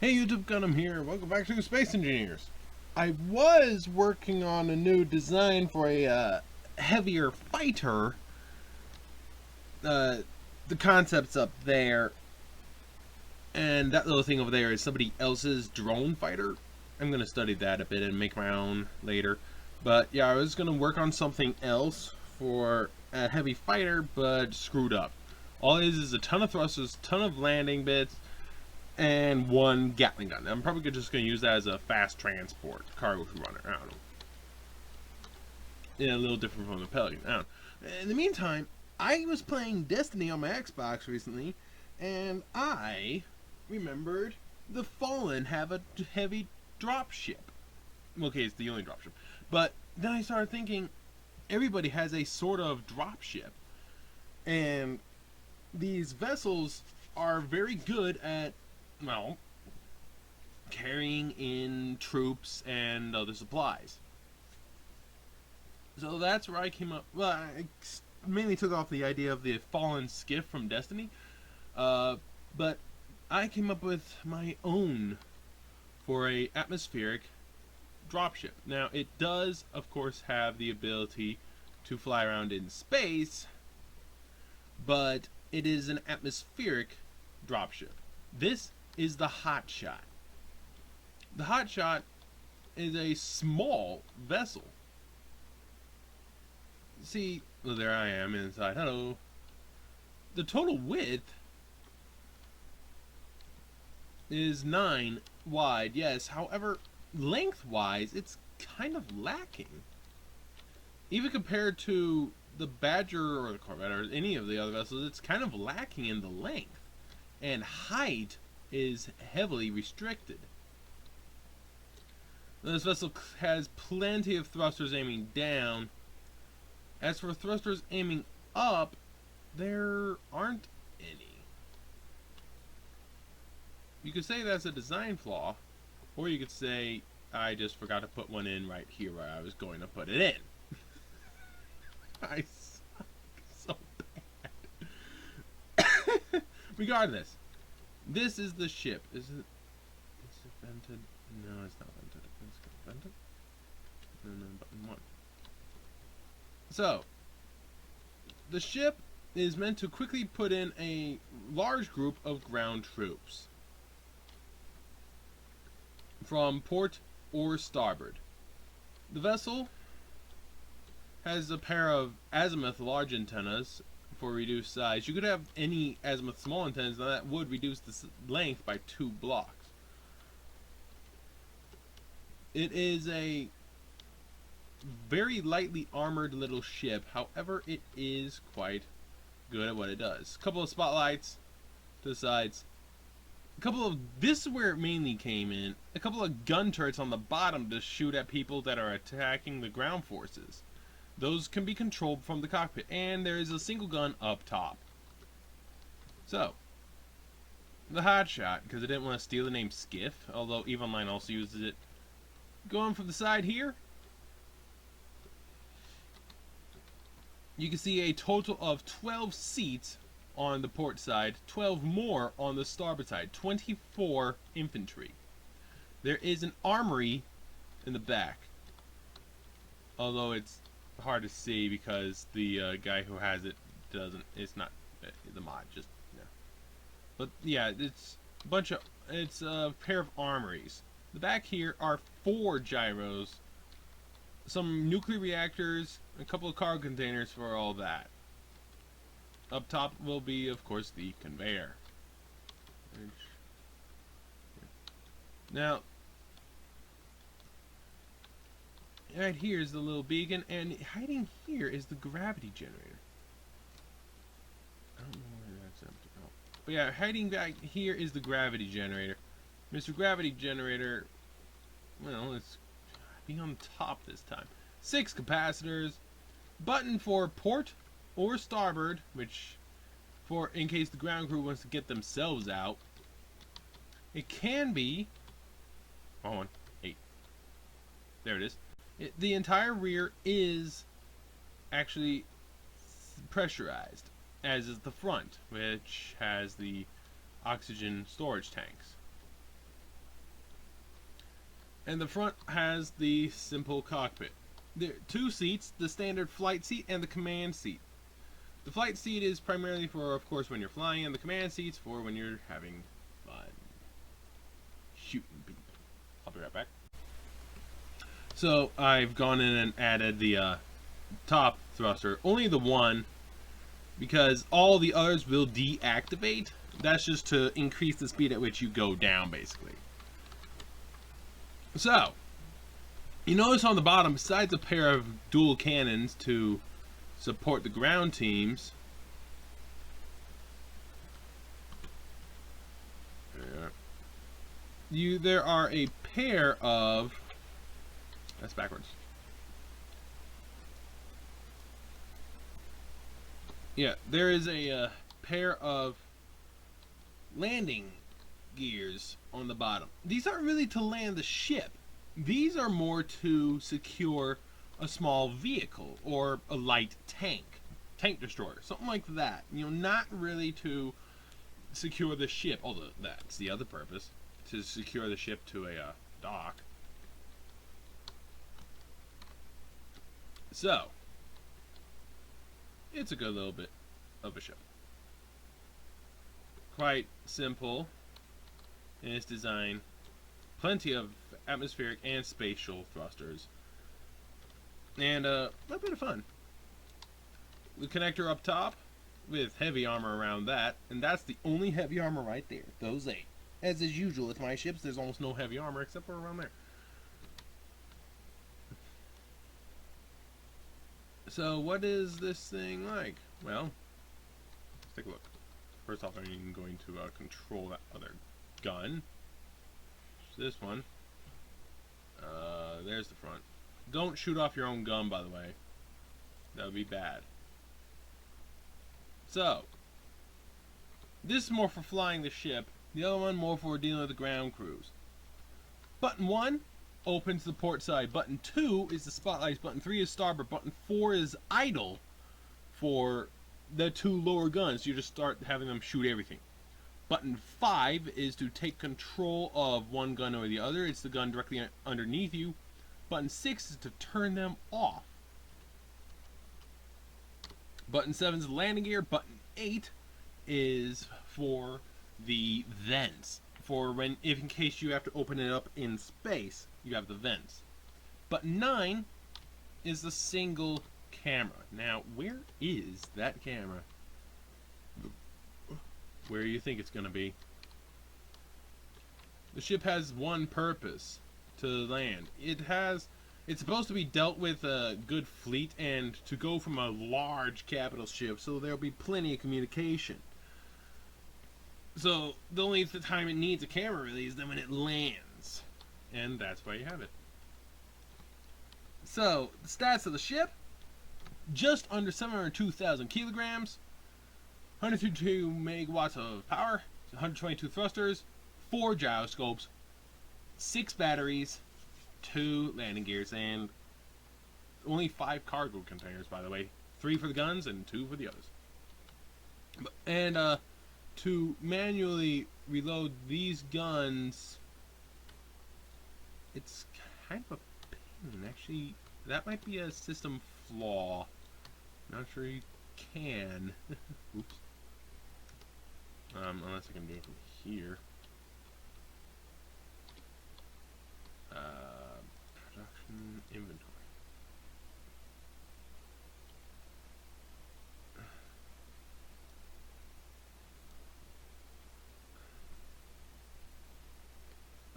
Hey YouTube, Gunham here. Welcome back to Space Engineers. I was working on a new design for a heavier fighter. The concept's up there, and that little thing over there is somebody else's drone fighter. I'm going to study that a bit and make my own later. But yeah, I was going to work on something else for a heavy fighter, but screwed up. All it is a ton of thrusters, ton of landing bits, and one Gatling gun. I'm probably just going to use that as a fast transport cargo runner. I don't know. Yeah, a little different from the Pelican. I don't know. In the meantime, I was playing Destiny on my Xbox recently, and I remembered the Fallen have a heavy dropship. Okay, it's the only dropship. But then I started thinking, everybody has a sort of dropship, and these vessels are very good at, well, carrying in troops and other supplies. So that's where I came up. Well, I mainly took off the idea of the Fallen Skiff from Destiny, but I came up with my own for a atmospheric dropship. Now, it does, of course, have the ability to fly around in space, but it is an atmospheric dropship. This is the Hotshot. The Hotshot is a small vessel. See, well, there I am inside. Hello. The total width is 9 wide, yes. However, lengthwise, it's kind of lacking. Even compared to the Badger or the Corvette or any of the other vessels, it's kind of lacking in the length. And height is heavily restricted. This vessel has plenty of thrusters aiming down. As for thrusters aiming up, there aren't any. You could say that's a design flaw, or you could say I just forgot to put one in right here where I was going to put it in. I suck so bad. Regardless, this is the ship. Is it vented? No, it's not vented. It's vented? No, button 1. So, the ship is meant to quickly put in a large group of ground troops from port or starboard. The vessel has a pair of azimuth large antennas for reduced size. You could have any azimuth small antennas, and that would reduce the length by 2 blocks. It is a very lightly armored little ship. However, it is quite good at what it does. A couple of spotlights to the sides. This is where it mainly came in. A couple of gun turrets on the bottom to shoot at people that are attacking the ground forces. Those can be controlled from the cockpit. And there is a single gun up top. So, the Hotshot, because I didn't want to steal the name Skiff, although EVE Online also uses it. Going from the side here, you can see a total of 12 seats on the port side, 12 more on the starboard side, 24 infantry. There is an armory in the back, although it's hard to see because the guy who has it doesn't. It's not the mod, just yeah. But yeah, it's a pair of armories. The back here are 4 gyros, some nuclear reactors, a couple of cargo containers for all that. Up top will be, of course, the conveyor. Now, right here is the little beacon, and hiding here is the gravity generator. I don't know where that's empty. Oh. But yeah, hiding back here is the gravity generator. Mr. Gravity Generator, well, it's be on top this time. 6 capacitors, button for port or starboard, which for in case the ground crew wants to get themselves out. It can be 8. There it is. The entire rear is actually pressurized, as is the front, which has the oxygen storage tanks. And the front has the simple cockpit. There are two seats, the standard flight seat and the command seat. The flight seat is primarily for, of course, when you're flying, and the command seat's for when you're having fun shooting people. I'll be right back. So I've gone in and added the top thruster, only the one, because all the others will deactivate. That's just to increase the speed at which you go down, basically. So, you notice on the bottom, besides a pair of dual cannons to support the ground teams, there are a pair of, that's backwards. Yeah, there is a pair of landing gears on the bottom. These aren't really to land the ship. These are more to secure a small vehicle or a light tank destroyer, something like that. You know, not really to secure the ship, although that's the other purpose, to secure the ship to a dock. So, it's a good little bit of a ship. Quite simple in its design. Plenty of atmospheric and spatial thrusters. And a little bit of fun. The connector up top with heavy armor around that. And that's the only heavy armor right there. Those 8. As is usual with my ships, there's almost no heavy armor except for around there. So what is this thing like? Well, let's take a look. First off, I'm going to control that other gun. This one. There's the front. Don't shoot off your own gun, by the way. That would be bad. So, this is more for flying the ship. The other one more for dealing with the ground crews. Button 1 opens the port side. Button 2 is the spotlights. Button 3 is starboard. Button 4 is idle for the 2 lower guns. You just start having them shoot everything. Button 5 is to take control of one gun or the other. It's the gun directly underneath you. Button 6 is to turn them off. Button 7 is the landing gear. Button 8 is for the vents. For when, if in case you have to open it up in space, you have the vents. Button 9 is the single camera. Now, where is that camera? Where do you think it's going to be? The ship has one purpose: to land. It's supposed to be dealt with a good fleet and to go from a large capital ship, so there'll be plenty of communication. So the only time it needs a camera really is then when it lands, and that's why you have it. So the stats of the ship: just under 702,000 kilograms, 132 megawatts of power, 122 thrusters, 4 gyroscopes, 6 batteries, 2 landing gears, and only 5 cargo containers, by the way. 3 for the guns and 2 for the others. And to manually reload these guns, it's kind of a pain. Actually, that might be a system flaw. Not sure you can. Oops. Unless I can do it from here. Production inventory.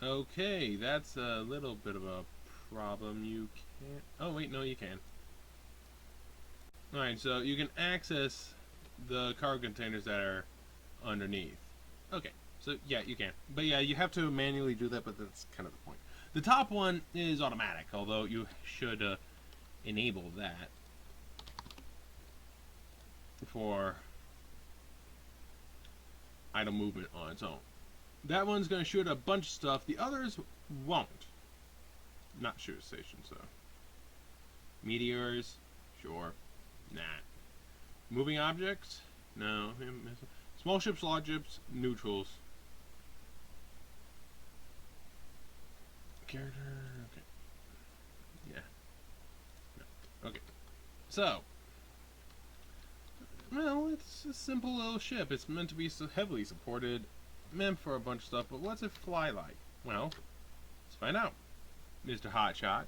Okay, that's a little bit of a problem. You can't. Oh wait, no, you can. Alright, so you can access the cargo containers that are underneath. Okay, so yeah, you can. But yeah, you have to manually do that, but that's kind of the point. The top one is automatic, although you should enable that for idle movement on its own. That one's going to shoot a bunch of stuff. The others won't. Not shoot a station, so. Meteors? Sure. Nah. Moving objects? No. Small ships, large ships, neutrals. character. Okay. Yeah. No. Okay. So, well, it's a simple little ship. It's meant to be so heavily supported, meant for a bunch of stuff, but what's it fly like? Well, let's find out. Mr. Hotshot.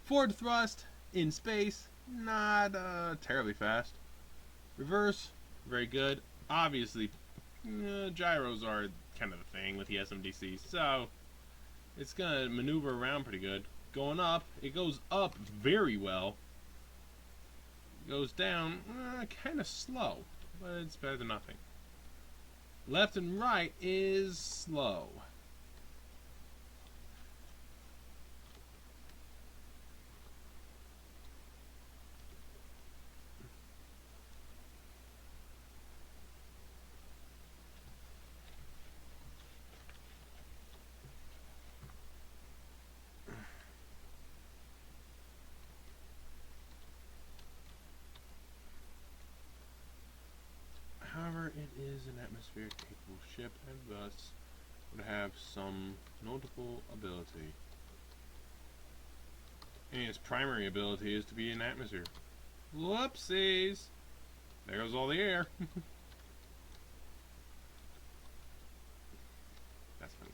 Forward thrust, in space, not terribly fast. Reverse, very good. Obviously, gyros are kind of the thing with the SMDC, so it's going to maneuver around pretty good. Going up, it goes up very well. Goes down, kind of slow, but it's better than nothing. Left and right is slow. However, it is an atmospheric capable ship and thus would have some notable ability. And its primary ability is to be in atmosphere. Whoopsies! There goes all the air. That's funny.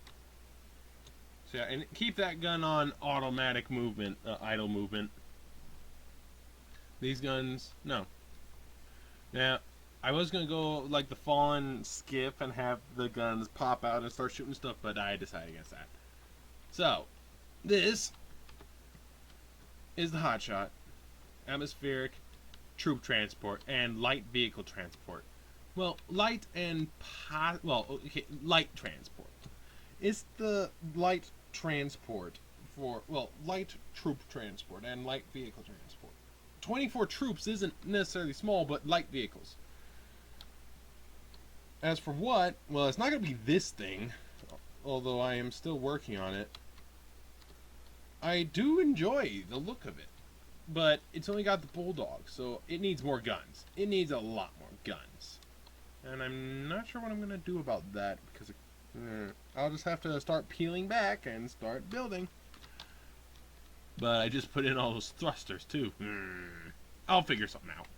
So yeah, and keep that gun on automatic movement, idle movement. These guns, no. Now, I was going to go like the Fallen Skiff and have the guns pop out and start shooting stuff, but I decided against that. So, this is the Hotshot, atmospheric troop transport, and light vehicle transport. Well, light and light transport. It's the light transport for, well, light troop transport and light vehicle transport. 24 troops isn't necessarily small, but light vehicles. As for what, well, it's not going to be this thing, although I am still working on it. I do enjoy the look of it, but it's only got the Bulldog, so it needs more guns. It needs a lot more guns. And I'm not sure what I'm going to do about that, because I'll just have to start peeling back and start building. But I just put in all those thrusters, too. I'll figure something out.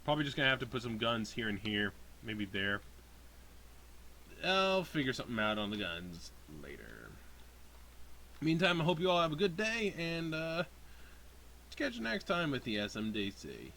Probably just going to have to put some guns here and here, maybe there. I'll figure something out on the guns later. Meantime, I hope you all have a good day, and catch you next time with the SMDC.